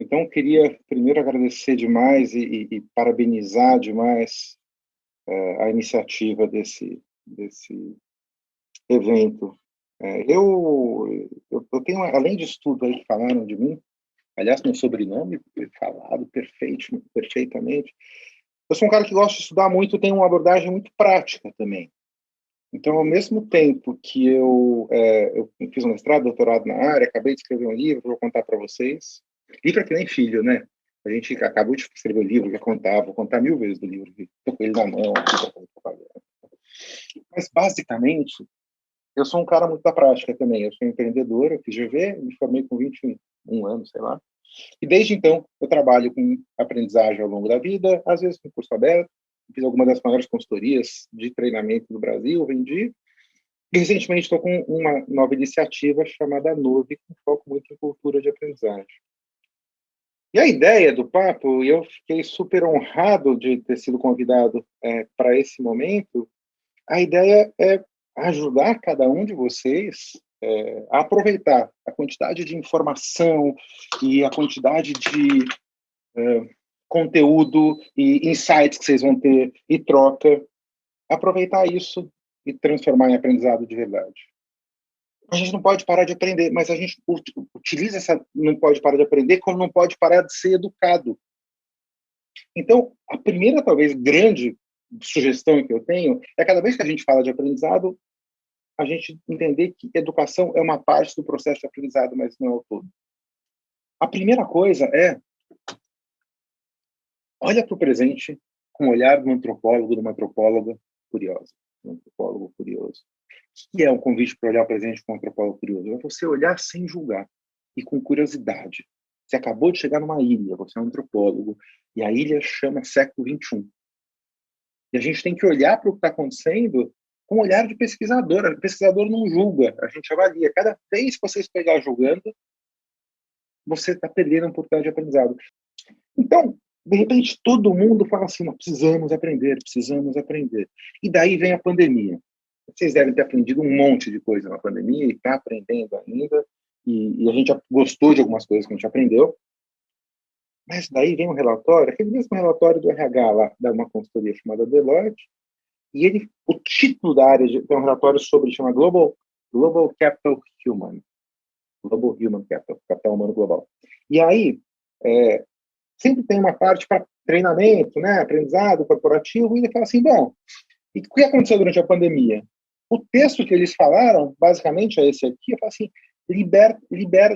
Então, eu queria primeiro agradecer demais e parabenizar demais a iniciativa desse evento. Eu tenho, além disso tudo aí que falaram de mim, aliás, meu sobrenome foi falado perfeitamente. Eu sou um cara que gosta de estudar muito, tenho uma abordagem muito prática também. Então, ao mesmo tempo que eu fiz um mestrado, doutorado na área, acabei de escrever um livro, vou contar para vocês. Livro é que nem filho, né? A gente acabou de escrever o livro, vou contar 1000 vezes do livro, estou com ele na mão. Mas, basicamente, eu sou um cara muito da prática também. Eu sou empreendedor, eu fiz GV, me formei com 21 anos, sei lá. E desde então, eu trabalho com aprendizagem ao longo da vida, às vezes com curso aberto. Fiz algumas das maiores consultorias de treinamento do Brasil, vendi. E recentemente estou com uma nova iniciativa chamada Nove, com foco muito em cultura de aprendizagem. E a ideia do papo, e eu fiquei super honrado de ter sido convidado para esse momento, a ideia é ajudar cada um de vocês a aproveitar a quantidade de informação e a quantidade de conteúdo e insights que vocês vão ter e troca, aproveitar isso e transformar em aprendizado de verdade. A gente não pode parar de aprender, mas a gente utiliza essa não pode parar de aprender como não pode parar de ser educado. Então, a primeira, talvez, grande sugestão que eu tenho é cada vez que a gente fala de aprendizado, a gente entender que educação é uma parte do processo de aprendizado, mas não é o todo. A primeira coisa é olha para o presente com o olhar do antropólogo, de uma antropóloga curiosa, um antropólogo curioso. O que é um convite para olhar o presente com um antropólogo curioso? É você olhar sem julgar e com curiosidade. Você acabou de chegar numa ilha, você é um antropólogo, e a ilha chama século XXI. E a gente tem que olhar para o que está acontecendo com um olhar de pesquisador. O pesquisador não julga, a gente avalia. Cada vez que você pegar julgando, você está perdendo a oportunidade de aprendizado. Então, de repente, todo mundo fala assim, nós precisamos aprender, precisamos aprender. E daí vem a pandemia. Vocês devem ter aprendido um monte de coisa na pandemia e está aprendendo ainda. E a gente já gostou de algumas coisas que a gente aprendeu. Mas daí vem um relatório, aquele mesmo relatório do RH lá, da uma consultoria chamada Deloitte, e o título da área, tem um relatório sobre, chama Global Capital Human. Global Human Capital, capital humano global. E aí, sempre tem uma parte para treinamento, né, aprendizado corporativo, e ele fala assim, bom, e o que aconteceu durante a pandemia? O texto que eles falaram, basicamente, é esse aqui, eu falo assim, libera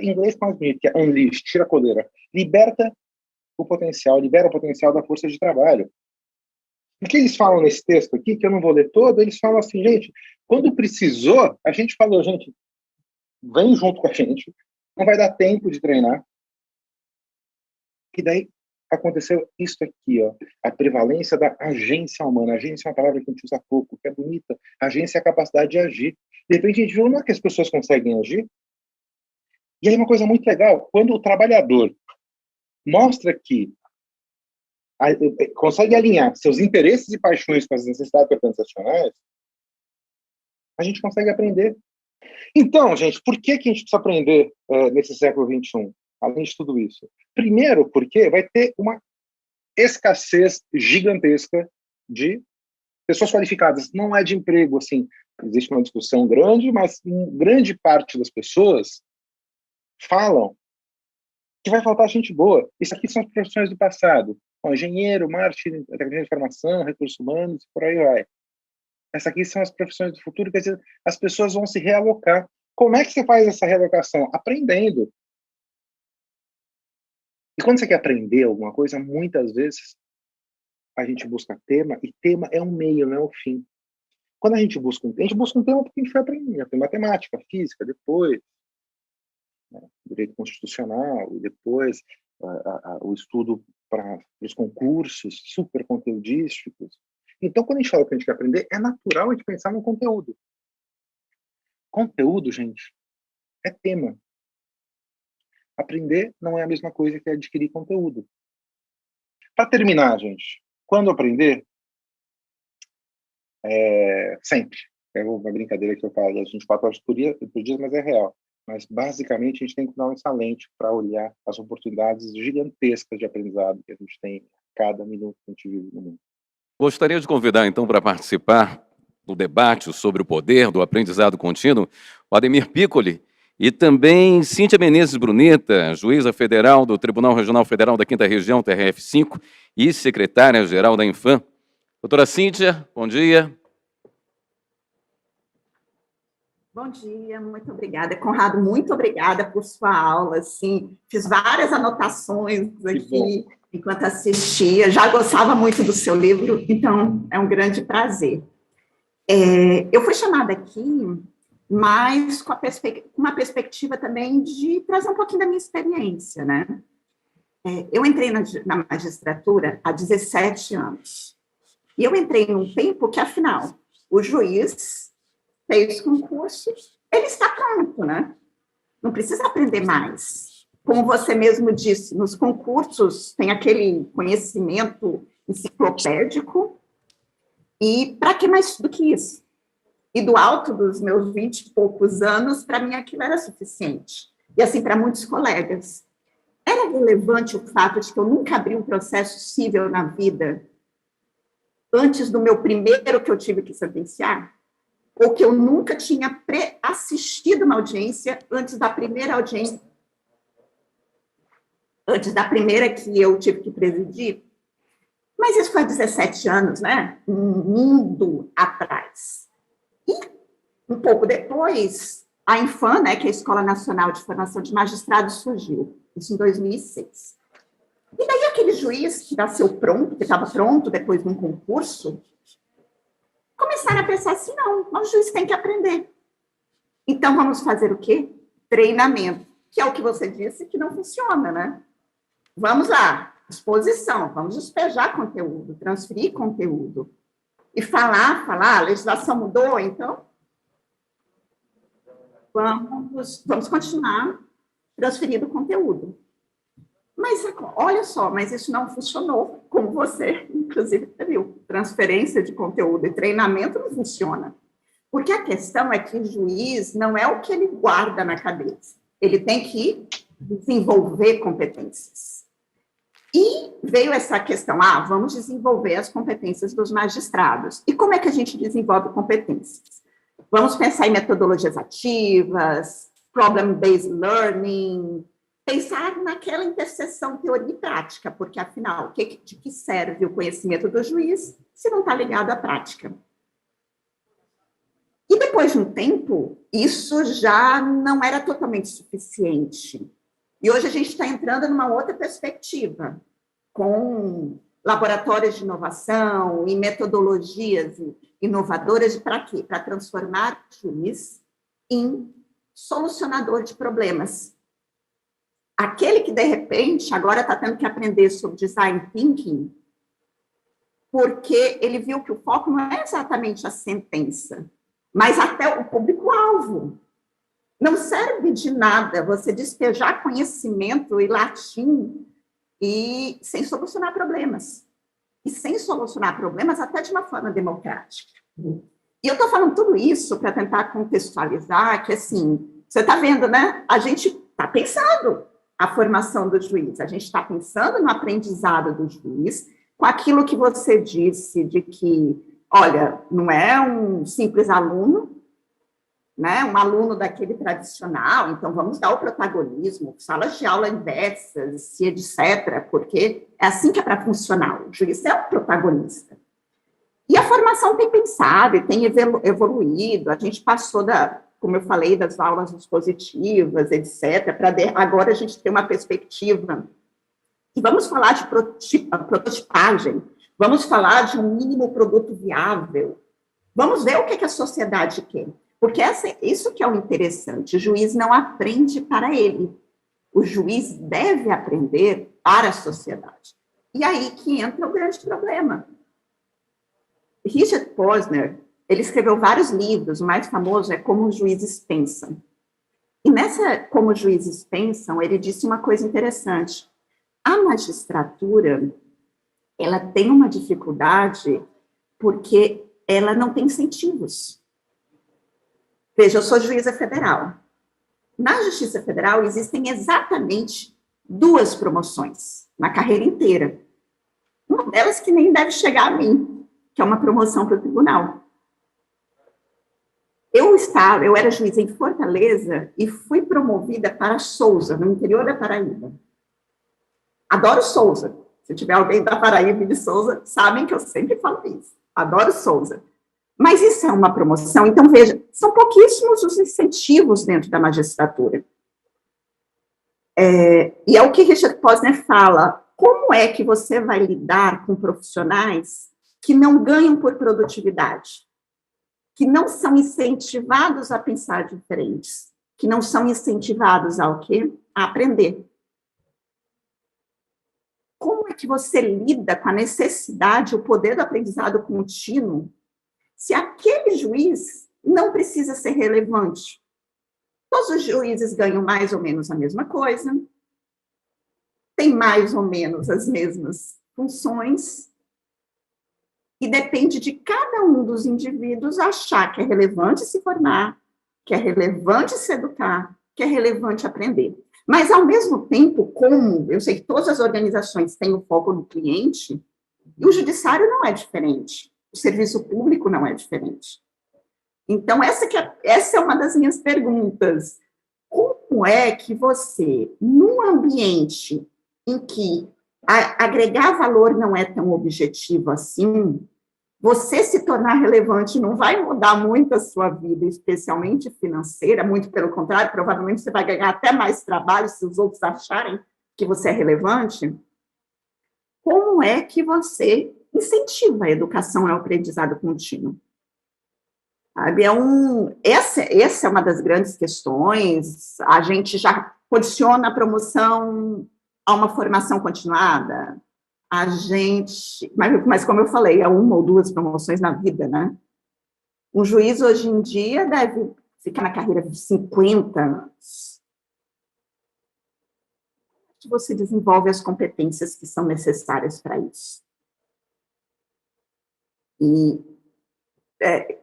em inglês mais bonito, que é unleash, tira a coleira, libera o potencial da força de trabalho. O que eles falam nesse texto aqui, que eu não vou ler todo, eles falam assim, gente, quando precisou, a gente falou, gente, vem junto com a gente, não vai dar tempo de treinar. E daí aconteceu isso aqui, ó, a prevalência da agência humana. Agência é uma palavra que a gente usa pouco, que é bonita. Agência é a capacidade de agir. De repente a gente viu, não é que as pessoas conseguem agir? E aí uma coisa muito legal, quando o trabalhador mostra que consegue alinhar seus interesses e paixões com as necessidades organizacionais, a gente consegue aprender. Então, gente, por que a gente precisa aprender nesse século XXI, além de tudo isso? Primeiro, porque vai ter uma escassez gigantesca de pessoas qualificadas. Não é de emprego, assim, existe uma discussão grande, mas grande parte das pessoas falam que vai faltar gente boa. Isso aqui são as profissões do passado. Bom, engenheiro, marketing, tecnologia de informação, recursos humanos, por aí vai. Essas aqui são as profissões do futuro, quer dizer, as pessoas vão se realocar. Como é que você faz essa realocação? Aprendendo. E quando você quer aprender alguma coisa, muitas vezes a gente busca tema, e tema é um meio, não é o fim. Quando a gente busca a gente busca um tema porque a gente foi aprender, tem matemática, física, depois, né, direito constitucional, e depois o estudo para os concursos super conteudísticos. Então, quando a gente fala que a gente quer aprender, é natural a gente pensar no conteúdo. Conteúdo, gente, é tema. Aprender não é a mesma coisa que adquirir conteúdo. Para terminar, gente, quando aprender, sempre. É uma brincadeira que eu falo das 24 horas por dia, mas é real. Mas, basicamente, a gente tem que dar essa lente para olhar as oportunidades gigantescas de aprendizado que a gente tem a cada minuto que a gente vive no mundo. Gostaria de convidar, então, para participar do debate sobre o poder do aprendizado contínuo, o Ademir Piccoli e também Cíntia Menezes Bruneta, juíza federal do Tribunal Regional Federal da 5ª Região, TRF5, e secretária-geral da Infam. Doutora Cíntia, bom dia. Bom dia, muito obrigada. Conrado, muito obrigada por sua aula. Assim, fiz várias anotações aqui enquanto assistia. Já gostava muito do seu livro, então é um grande prazer. Eu fui chamada aqui, mas com uma perspectiva também de trazer um pouquinho da minha experiência, né? Eu entrei na magistratura há 17 anos. E eu entrei num tempo que, afinal, o juiz fez concurso, ele está pronto, né? Não precisa aprender mais. Como você mesmo disse, nos concursos tem aquele conhecimento enciclopédico, e para que mais do que isso? E do alto dos meus 20 e poucos anos, para mim aquilo era suficiente. E assim, para muitos colegas. Era relevante o fato de que eu nunca abri um processo civil na vida antes do meu primeiro que eu tive que sentenciar? Ou que eu nunca tinha assistido uma audiência antes da primeira audiência, antes da primeira que eu tive que presidir? Mas isso foi há 17 anos, né? Um mundo atrás. E, um pouco depois, a Infam, né, que é a Escola Nacional de Formação de Magistrados, surgiu, isso em 2006. E daí aquele juiz que nasceu pronto, que estava pronto depois de um concurso, começaram a pensar assim, não, o juiz tem que aprender. Então, vamos fazer o quê? Treinamento, que é o que você disse que não funciona, né? Vamos lá, exposição, vamos despejar conteúdo, transferir conteúdo. E falar, a legislação mudou, então vamos continuar transferindo conteúdo. Mas, olha só, mas isso não funcionou, como você, inclusive, viu. Transferência de conteúdo e treinamento não funciona. Porque a questão é que o juiz não é o que ele guarda na cabeça. Ele tem que desenvolver competências. E veio essa questão, vamos desenvolver as competências dos magistrados. E como é que a gente desenvolve competências? Vamos pensar em metodologias ativas, problem-based learning, pensar naquela interseção teoria e prática, porque, afinal, de que serve o conhecimento do juiz se não está ligado à prática? E depois de um tempo, isso já não era totalmente suficiente. E hoje a gente está entrando numa outra perspectiva, com laboratórios de inovação e metodologias inovadoras para quê? Para transformar o juiz em solucionador de problemas. Aquele que, de repente, agora está tendo que aprender sobre design thinking, porque ele viu que o foco não é exatamente a sentença, mas até o público-alvo. Não serve de nada você despejar conhecimento e latim e sem solucionar problemas. E sem solucionar problemas até de uma forma democrática. E eu estou falando tudo isso para tentar contextualizar que, assim, você está vendo, né? A gente está pensando a formação do juiz, a gente está pensando no aprendizado do juiz, com aquilo que você disse de que, olha, não é um simples aluno, né, um aluno daquele tradicional, então vamos dar o protagonismo, salas de aula inversas, e etc., porque é assim que é para funcionar, o juiz é o protagonista. E a formação tem pensado e tem evoluído, a gente passou como eu falei, das aulas expositivas, etc., para agora a gente ter uma perspectiva. E vamos falar de prototipagem, vamos falar de um mínimo produto viável, vamos ver o que a sociedade quer. Porque isso que é o interessante, o juiz não aprende para ele, o juiz deve aprender para a sociedade. E aí que entra o grande problema. Richard Posner, ele escreveu vários livros, o mais famoso é Como os Juízes Pensam. E nessa Como os Juízes Pensam, ele disse uma coisa interessante. A magistratura, ela tem uma dificuldade porque ela não tem incentivos. Veja, eu sou juíza federal. Na Justiça Federal existem exatamente 2 promoções na carreira inteira. Uma delas que nem deve chegar a mim, que é uma promoção para o tribunal. Eu era juíza em Fortaleza e fui promovida para Souza, no interior da Paraíba. Adoro Souza. Se tiver alguém da Paraíba e de Souza, sabem que eu sempre falo isso. Adoro Souza. Mas isso é uma promoção, então veja, são pouquíssimos os incentivos dentro da magistratura. E é o que Richard Posner fala, como é que você vai lidar com profissionais que não ganham por produtividade, que não são incentivados a pensar diferentes, que não são incentivados ao quê? A aprender. Como é que você lida com a necessidade, o poder do aprendizado contínuo, se aquele juiz não precisa ser relevante? Todos os juízes ganham mais ou menos a mesma coisa, têm mais ou menos as mesmas funções, e depende de cada um dos indivíduos achar que é relevante se formar, que é relevante se educar, que é relevante aprender. Mas, ao mesmo tempo, como eu sei que todas as organizações têm o foco no cliente, e o judiciário não é diferente, o serviço público não é diferente. Então, essa é uma das minhas perguntas. Como é que você, num ambiente em que agregar valor não é tão objetivo assim, você se tornar relevante não vai mudar muito a sua vida, especialmente financeira, muito pelo contrário, provavelmente você vai ganhar até mais trabalho se os outros acharem que você é relevante. Como é que você incentiva a educação e o aprendizado contínuo? Essa é uma das grandes questões. A gente já condiciona a promoção a uma formação continuada. Mas como eu falei, é 1 ou 2 promoções na vida, né? Um juiz, hoje em dia, deve ficar na carreira de 50 anos. Você desenvolve as competências que são necessárias para isso. E,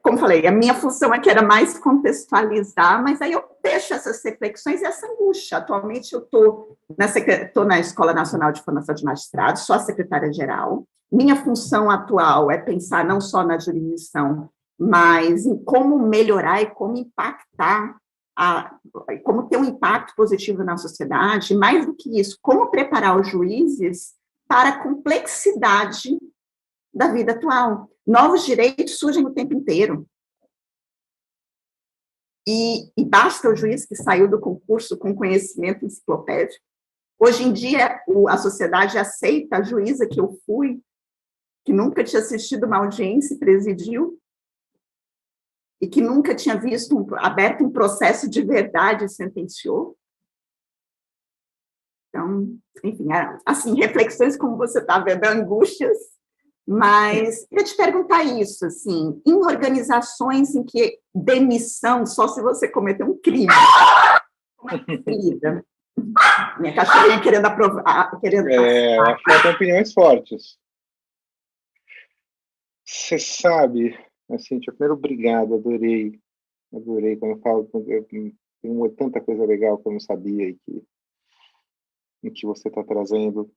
como falei, a minha função aqui era mais contextualizar, mas aí eu deixo essas reflexões e essa angústia. Atualmente eu estou na Escola Nacional de Formação de Magistrados, sou a secretária-geral. Minha função atual é pensar não só na jurisdição, mas em como melhorar e como impactar, como ter um impacto positivo na sociedade, mais do que isso, como preparar os juízes para a complexidade da vida atual. Novos direitos surgem o tempo inteiro. E basta o juiz que saiu do concurso com conhecimento enciclopédico. Hoje em dia, a sociedade aceita a juíza que eu fui, que nunca tinha assistido uma audiência e presidiu, e que nunca tinha aberto um processo de verdade e sentenciou. Então, enfim, assim, reflexões como você está vendo, angústias, mas queria te perguntar isso, assim, em organizações em que demissão só se você cometer um crime, como é que se lida? Minha cachorrinha querendo aprovar, acho que ela tem opiniões fortes. Você sabe, assim, primeiro, obrigado, adorei quando eu falo, tem tanta coisa legal que eu não sabia e que você está trazendo.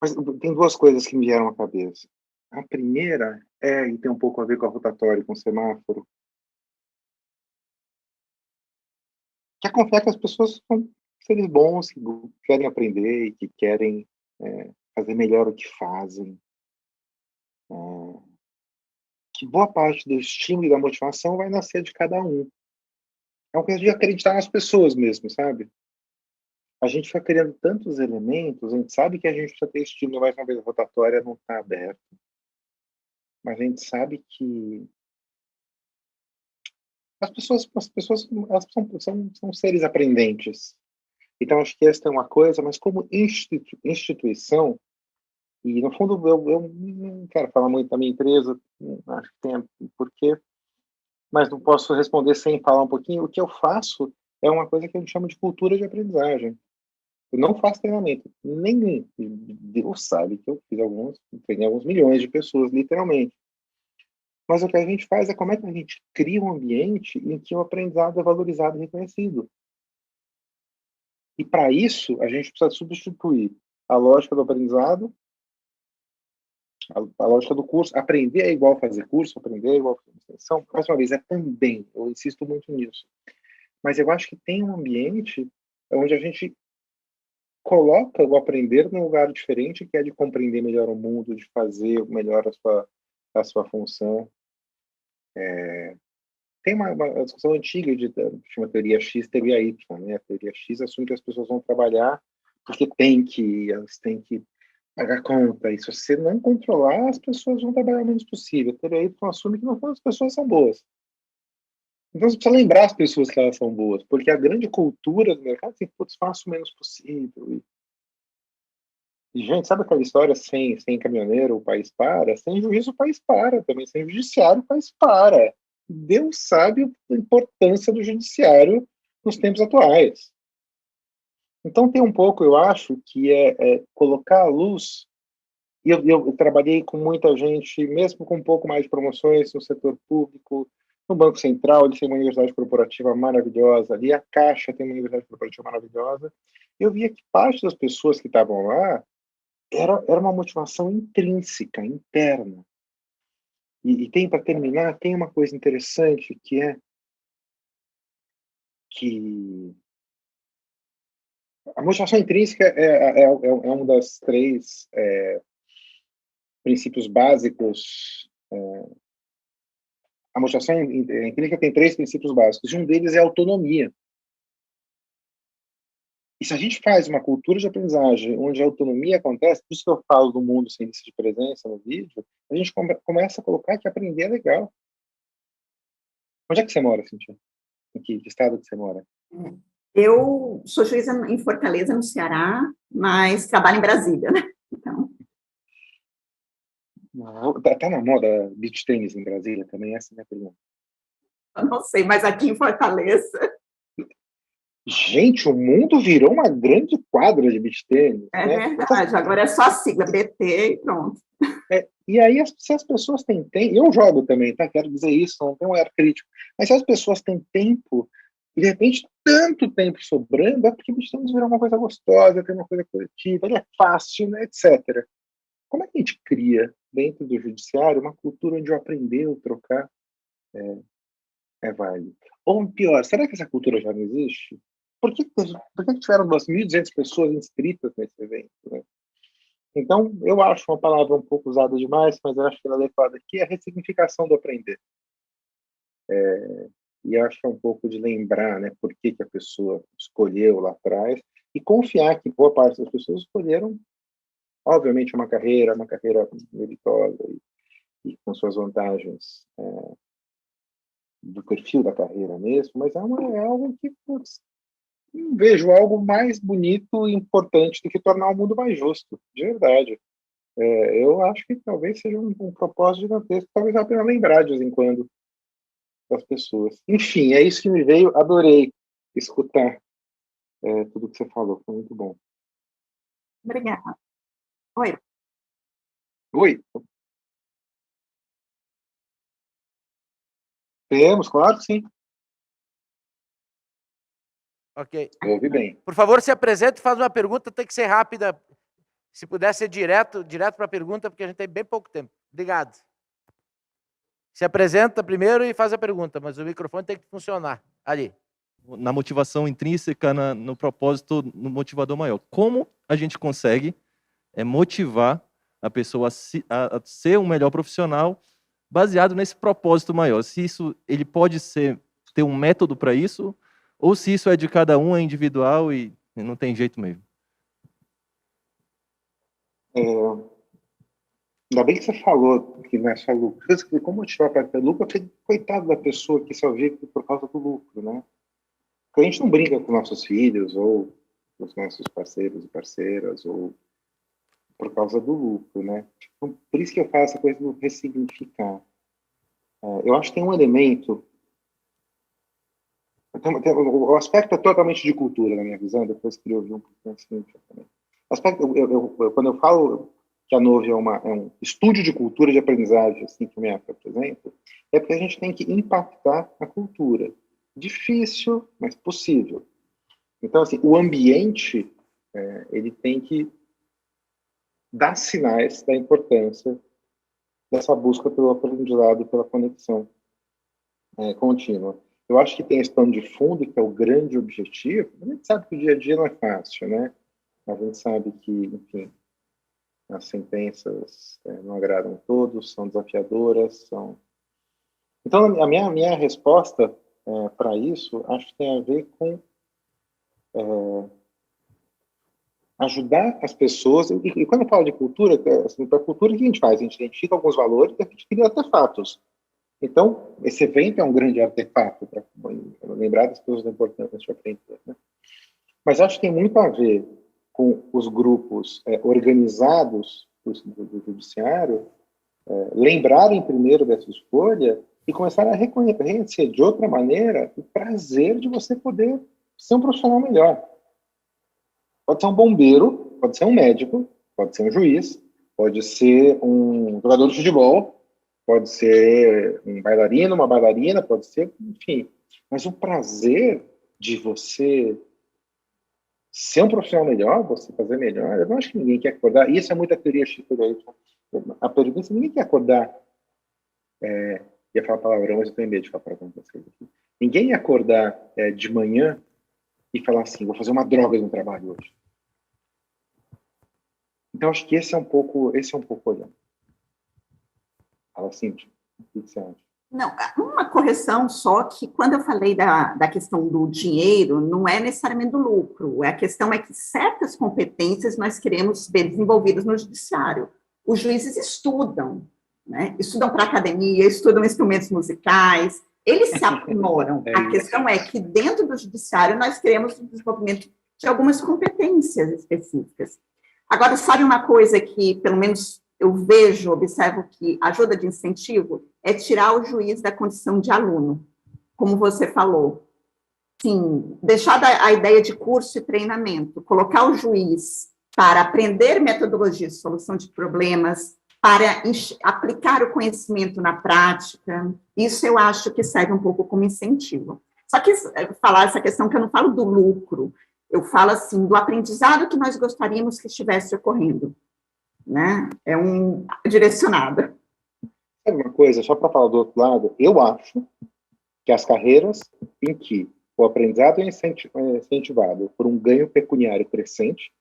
Mas tem 2 coisas que me vieram à cabeça. A primeira e tem um pouco a ver com a rotatória, com o semáforo, que é confiar que as pessoas são seres bons, que querem aprender e que querem fazer melhor o que fazem. Que boa parte do estímulo e da motivação vai nascer de cada um. É uma coisa de acreditar nas pessoas mesmo, sabe? A gente fica criando tantos elementos, a gente sabe que a gente precisa ter estímulo, mais uma vez, a rotatória não está aberta. Mas a gente sabe que as pessoas elas são seres aprendentes. Então, acho que essa é uma coisa, mas como instituição, e no fundo eu não quero falar muito da minha empresa, acho que tem porquê, mas não posso responder sem falar um pouquinho. O que eu faço é uma coisa que eu chamo de cultura de aprendizagem. Eu não faço treinamento nenhum. Deus sabe que eu treinei alguns milhões de pessoas, literalmente. Mas o que a gente faz é como é que a gente cria um ambiente em que o aprendizado é valorizado e reconhecido. E para isso, a gente precisa substituir a lógica do aprendizado, a lógica do curso. Aprender é igual fazer curso, aprender é igual fazer extensão. Mais uma vez, é também, eu insisto muito nisso. Mas eu acho que tem um ambiente onde a gente coloca o aprender num lugar diferente, que é de compreender melhor o mundo, de fazer melhor a sua função. Tem uma discussão antiga chama teoria X, teoria Y, né? A teoria X assume que as pessoas vão trabalhar porque elas têm que pagar conta, e se você não controlar, as pessoas vão trabalhar o menos possível. A teoria Y assume que não todas as pessoas são boas. Então você precisa lembrar as pessoas que elas são boas, porque a grande cultura do mercado é assim, putz, faço o menos possível. E, gente, sabe aquela história, sem caminhoneiro o país para? Sem juízo o país para também, sem judiciário o país para. Deus sabe a importância do judiciário nos tempos atuais. Então tem um pouco, eu acho, que é colocar a luz, e eu trabalhei com muita gente, mesmo com um pouco mais de promoções no setor público, no Banco Central, eles têm uma universidade corporativa maravilhosa, ali a Caixa tem uma universidade corporativa maravilhosa. Eu via que parte das pessoas que estavam lá era uma motivação intrínseca, interna. E tem, para terminar, tem uma coisa interessante que é que a motivação intrínseca é um das três princípios básicos. A motivação intrínseca tem três princípios básicos, e um deles é a autonomia. E se a gente faz uma cultura de aprendizagem onde a autonomia acontece, por isso que eu falo do mundo sem índice de presença no vídeo, a gente começa a colocar que aprender é legal. Onde é que você mora, Cintia? Em que estado que você mora? Eu sou juíza em Fortaleza, no Ceará, mas trabalho em Brasília, né? Então... Tá na moda beach tênis em Brasília também? Essa é a minha pergunta. Eu não sei, mas aqui em Fortaleza... Gente, o mundo virou uma grande quadra de beach tênis. É, né? verdade, agora é só a sigla, BT e pronto. E aí, se as pessoas têm tempo, eu jogo também, tá? Quero dizer isso, não tem um olhar crítico, mas se as pessoas têm tempo, e de repente tanto tempo sobrando, é porque beach tênis virou uma coisa gostosa, tem uma coisa coletiva, ele é fácil, né, etc. Como é que a gente cria, dentro do judiciário, uma cultura onde o aprender, o trocar, é válido? Ou pior, será que essa cultura já não existe? Por que tiveram 2.200 pessoas inscritas nesse evento? Né? Então, eu acho uma palavra um pouco usada demais, mas eu acho que ela é adequada aqui, é a ressignificação do aprender. E acho que é um pouco de lembrar, né, por que a pessoa escolheu lá atrás, e confiar que boa parte das pessoas escolheram, obviamente, uma carreira meritosa e com suas vantagens do perfil da carreira mesmo, mas é algo que, putz, vejo algo mais bonito e importante do que tornar o mundo mais justo, de verdade. Eu acho que talvez seja um propósito gigantesco, talvez a pena lembrar de vez em quando das pessoas. Enfim, é isso que me veio, adorei escutar tudo que você falou, foi muito bom. Obrigada. Oi. Oi. Temos, claro que sim. Ok. Ouvi bem. Por favor, se apresente e faz uma pergunta, tem que ser rápida. Se puder ser direto para a pergunta, porque a gente tem bem pouco tempo. Obrigado. Se apresenta primeiro e faz a pergunta, mas o microfone tem que funcionar. Ali. Na motivação intrínseca, no propósito, no motivador maior. Como a gente consegue motivar a pessoa a ser um melhor profissional baseado nesse propósito maior? Se isso ele pode ter um método para isso, ou se isso é de cada um, é individual e não tem jeito mesmo? Ainda bem que você falou que não é só lucro. Como motivar para ter lucro? Porque, coitado da pessoa que só vive por causa do lucro, né? Porque a gente não brinca com nossos filhos ou com os nossos parceiros e parceiras ou por causa do lucro, né? Então, por isso que eu faço essa coisa do ressignificar. Eu acho que tem um elemento. O aspecto é totalmente de cultura, na minha visão, depois que eu ouvi um pouquinho assim também. Quando eu falo que a Nove é um estúdio de cultura de aprendizagem, assim que o MEF apresenta, é porque a gente tem que impactar a cultura. Difícil, mas possível. Então, assim, o ambiente, ele tem que dar sinais da importância dessa busca pelo aprendizado, pela conexão contínua. Eu acho que tem esse plano de fundo, que é o grande objetivo. A gente sabe que o dia a dia não é fácil, né? A gente sabe que, enfim, as sentenças não agradam todos, são desafiadoras, são... Então, a minha resposta para isso, acho que tem a ver com ajudar as pessoas, e quando eu falo de cultura, assim, para a cultura, o que a gente faz? A gente identifica alguns valores e a gente cria artefatos. Então, esse evento é um grande artefato para lembrar das pessoas da importância de aprender, né? Mas acho que tem muito a ver com os grupos organizados do judiciário lembrarem primeiro dessa escolha e começarem a reconhecer de outra maneira o prazer de você poder ser um profissional melhor. Pode ser um bombeiro, pode ser um médico, pode ser um juiz, pode ser um jogador de futebol, pode ser um bailarino, uma bailarina, pode ser, enfim. Mas o prazer de você ser um profissional melhor, você fazer melhor, eu não acho que ninguém quer acordar. Isso é muita teoria Chico Davidson. A pergunta é: ninguém quer acordar. Ia falar palavrão, mas eu tenho medo de falar palavrão com vocês aqui. Ninguém ia acordar de manhã e falar assim: vou fazer uma droga no trabalho hoje. Então, acho que esse é um pouco olhando. Fala, Cíntia, o que você acha? Não, uma correção só, que quando eu falei da questão do dinheiro, não é necessariamente do lucro. A questão é que certas competências nós queremos ver desenvolvidas no judiciário. Os juízes estudam, né? Estudam para academia, estudam instrumentos musicais, eles se aprimoram. A questão é que dentro do judiciário nós queremos o desenvolvimento de algumas competências específicas. Agora, sabe uma coisa que, pelo menos, eu vejo, observo que ajuda de incentivo é tirar o juiz da condição de aluno, como você falou. Sim, deixar a ideia de curso e treinamento, colocar o juiz para aprender metodologia de solução de problemas, para aplicar o conhecimento na prática, isso eu acho que serve um pouco como incentivo. Só que falar essa questão que eu não falo do lucro, eu falo assim, do aprendizado que nós gostaríamos que estivesse ocorrendo, né? É um direcionado. Sabe uma coisa, só para falar do outro lado, eu acho que as carreiras em que o aprendizado é incentivado por um ganho pecuniário crescente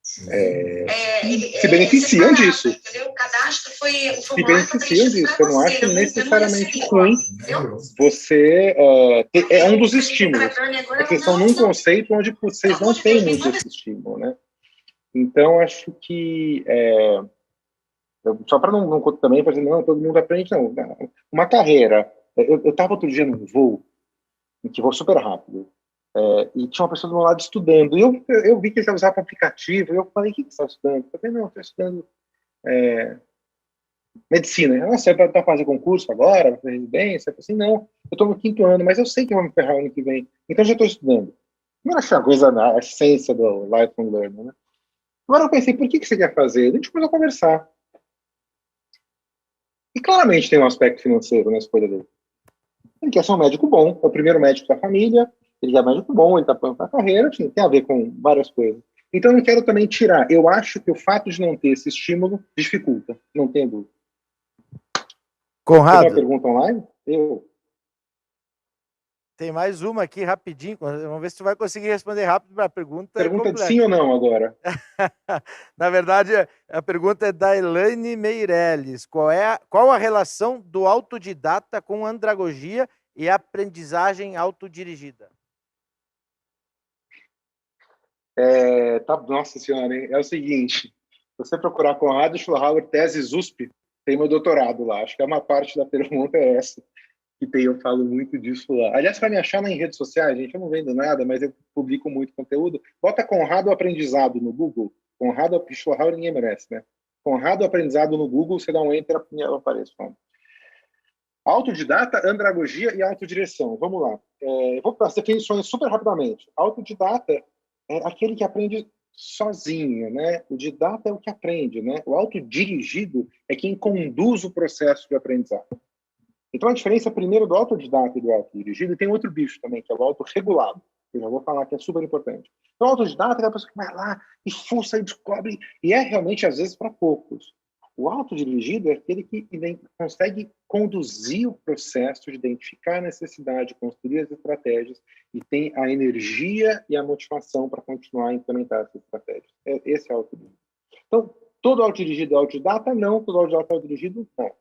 se beneficiam disso. O cadastro foi se beneficiam disso. Eu não acho necessariamente ruim você... é um dos estímulos. Vocês estão num conceito onde vocês não têm muito esse estímulo, né? Então, acho que... só para não também fazer, não, todo mundo aprende, não. Uma carreira... Eu estava outro dia num voo, que vou super rápido, e tinha uma pessoa do meu lado estudando, e eu vi que ele usava aplicativo, e eu falei: o que você está estudando? Eu falei: não, estou estudando medicina. Ela: você vai fazer concurso agora, vai fazer residência? Eu falei assim: não, eu estou no 5º ano, mas eu sei que eu vou me ferrar ano que vem, então já estou estudando. Não acho uma coisa, a essência do lifelong learning, né? Agora eu pensei: por que você quer fazer? A gente começou a conversar. E claramente tem um aspecto financeiro na escolha dele. Ele quer ser um médico bom, é o primeiro médico da família, ele é médico bom, ele está pronto para a carreira, tem a ver com várias coisas. Então, eu não quero também tirar. Eu acho que o fato de não ter esse estímulo dificulta, não tem dúvida. Conrado. Tem uma pergunta online? Tem mais uma aqui, rapidinho. Vamos ver se tu vai conseguir responder rápido para a pergunta. Pergunta de sim ou não agora. Na verdade, a pergunta é da Elaine Meirelles. Qual a relação do autodidata com andragogia e aprendizagem autodirigida? Nossa senhora, hein? É o seguinte, se você procurar Conrado Schlohauer, tese USP, tem meu doutorado lá. Acho que uma parte da pergunta é essa, que eu falo muito disso lá. Aliás, para me achar em redes sociais, gente, eu não vendo nada, mas eu publico muito conteúdo. Bota Conrado Aprendizado no Google. Conrado Schlohauer ninguém merece, né? Conrado Aprendizado no Google, você dá um enter e ela aparece. Autodidata, andragogia e autodireção. Vamos lá. Eu vou para as definições super rapidamente. Autodidata é aquele que aprende sozinho, né? O didata é o que aprende, né? O autodirigido é quem conduz o processo de aprendizado. Então, a diferença primeiro do autodidata e do autodirigido, tem outro bicho também, que é o autorregulado. Eu já vou falar que é super importante. Então, o autodidata é a pessoa que vai lá e fuça e descobre, e é realmente, às vezes, para poucos. O autodirigido é aquele que consegue conduzir o processo de identificar a necessidade, construir as estratégias e tem a energia e a motivação para continuar a implementar essas estratégias. Esse é o autodirigido. Então, todo autodirigido é autodidata? Não. Todo autodidata é autodirigido? Não.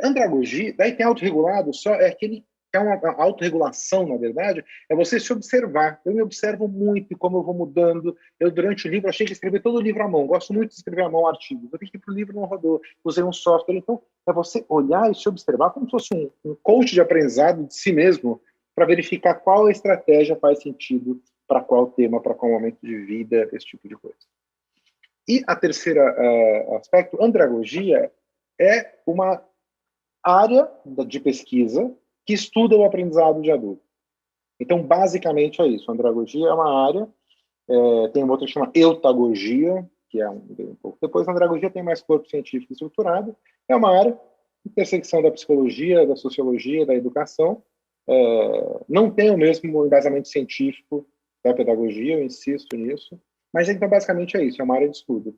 Andragogia, daí tem autorregulado, só é aquele que é uma autorregulação, na verdade, é você se observar. Eu me observo muito como eu vou mudando. Eu, durante o livro, achei que escrever todo o livro à mão. Gosto muito de escrever à mão artigos. Eu tenho que ir para o livro, não rodou. Usei um software. Então, é você olhar e se observar como se fosse um coach de aprendizado de si mesmo, para verificar qual estratégia faz sentido para qual tema, para qual momento de vida, esse tipo de coisa. E a terceira aspecto, andragogia, é uma área de pesquisa que estuda o aprendizado de adulto. Então, basicamente é isso. A andragogia é uma área, tem uma outra que chama eutagogia, que é um pouco depois. A andragogia tem mais corpo científico estruturado. É uma área de intersecção da psicologia, da sociologia, da educação. Não tem o mesmo embasamento científico da pedagogia, eu insisto nisso. Mas, então, basicamente é isso. É uma área de estudo.